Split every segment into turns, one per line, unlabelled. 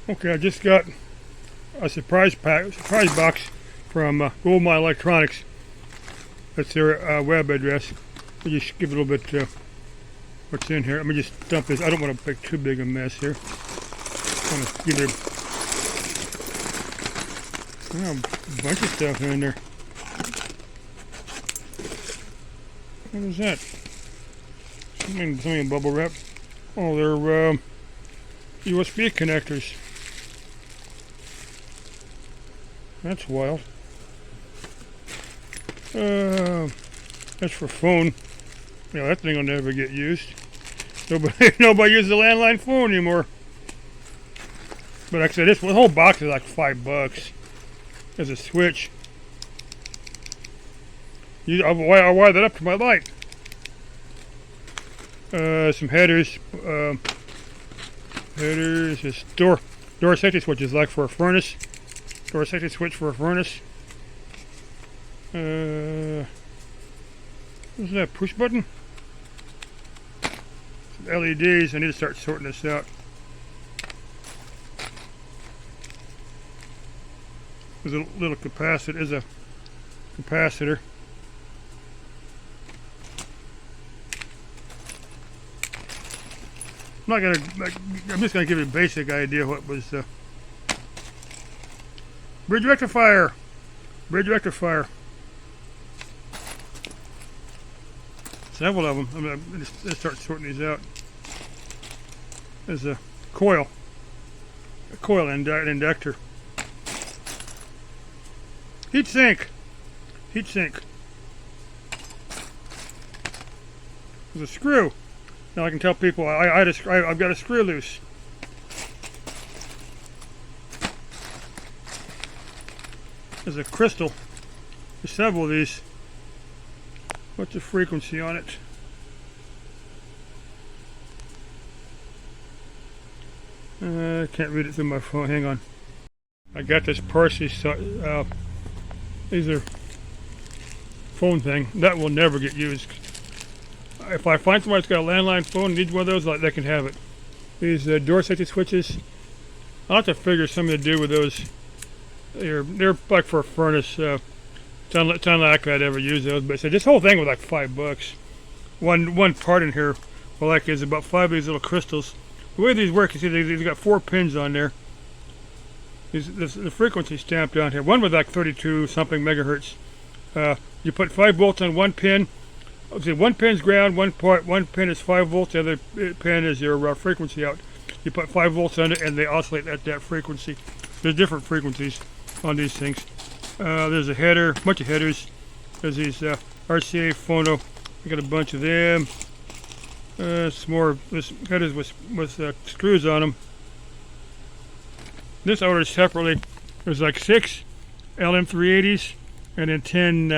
Okay, I just got a surprise box from Gold Mine Electronics. That's their web address. Let me just give a little bit what's in here. Let me just dump this. I don't want to make too big a mess here. I want to give it a bunch of stuff in there. What is that? Something in bubble wrap. Oh, they're USB connectors. That's wild. That's for phone. Yeah, that thing will never get used. Nobody uses a landline phone anymore. But like I said, this whole box is like $5. There's a switch. I'll wire that up to my light. Some headers. Headers. This door safety switch is like for a furnace. Door safety switch for a furnace. What's that? Push button? Some LEDs. I need to start sorting this out. There's a little capacitor. There's a capacitor. I'm just gonna give you a basic idea what was bridge rectifier. Bridge rectifier. Several of them. I'm gonna just start sorting these out. There's a coil inductor. Heat sink. There's a screw. Now I can tell people I've got a screw loose. There's a crystal. There's several of these. What's the frequency on it? I can't read it through my phone. Hang on. I got this Parsi. These are phone thing that will never get used. If I find somebody that's got a landline phone and needs one of those, they can have it. These door safety switches. I'll have to figure something to do with those. They're like for a furnace. It's unlikely I'd ever use those, but so this whole thing was like $5. One part in here, well, like is about 5 of these little crystals. The way these work, you see, they've got 4 pins on there. The frequency stamped down here. One was like 32 something megahertz. You put 5 volts on one pin. See, one pin's ground, one pin is 5 volts, the other pin is your frequency out. You put 5 volts on it, and they oscillate at that frequency. There's different frequencies on these things. There's a header, bunch of headers. There's these RCA phono. I got a bunch of them. Some more headers with screws on them. This ordered separately. There's like 6 LM380s and then 10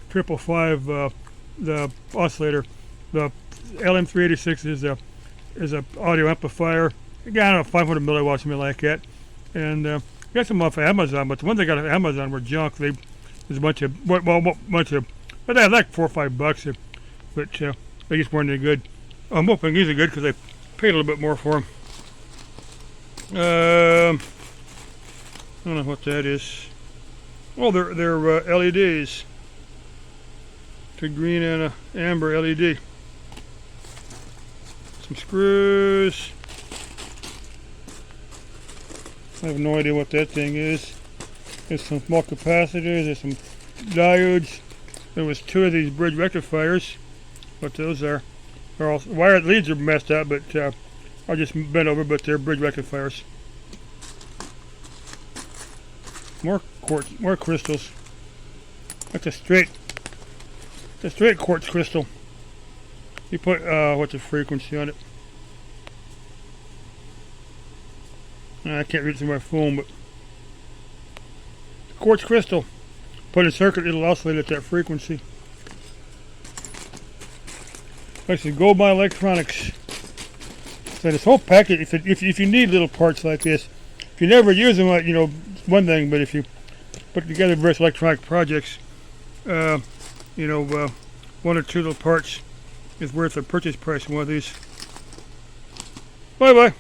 555 the oscillator. The LM386 is a audio amplifier. Again, I don't know, 500 milliwatts, something like that. And got some off of Amazon, but the ones I got off Amazon were junk. There's a bunch of but they had like $4 or $5, but they just weren't any good. I'm hoping these are good because I paid a little bit more for them. I don't know what that is. Oh, they're LEDs. It's a green and a amber LED. Some screws. I have no idea what that thing is. There's some small capacitors. There's some diodes. There was 2 of these bridge rectifiers. What those are? They're all wired leads are messed up, but I just bent over. But they're bridge rectifiers. More quartz, more crystals. That's a straight quartz crystal. You put what's the frequency on it? I can't read it through my phone, but quartz crystal. Put in a circuit, it'll oscillate at that frequency. Like I said, Gold Mine Electronics. So this whole package, if you need little parts like this, if you never use them, like, one thing, but if you put together various electronic projects, 1 or 2 little parts is worth the purchase price of one of these. Bye bye.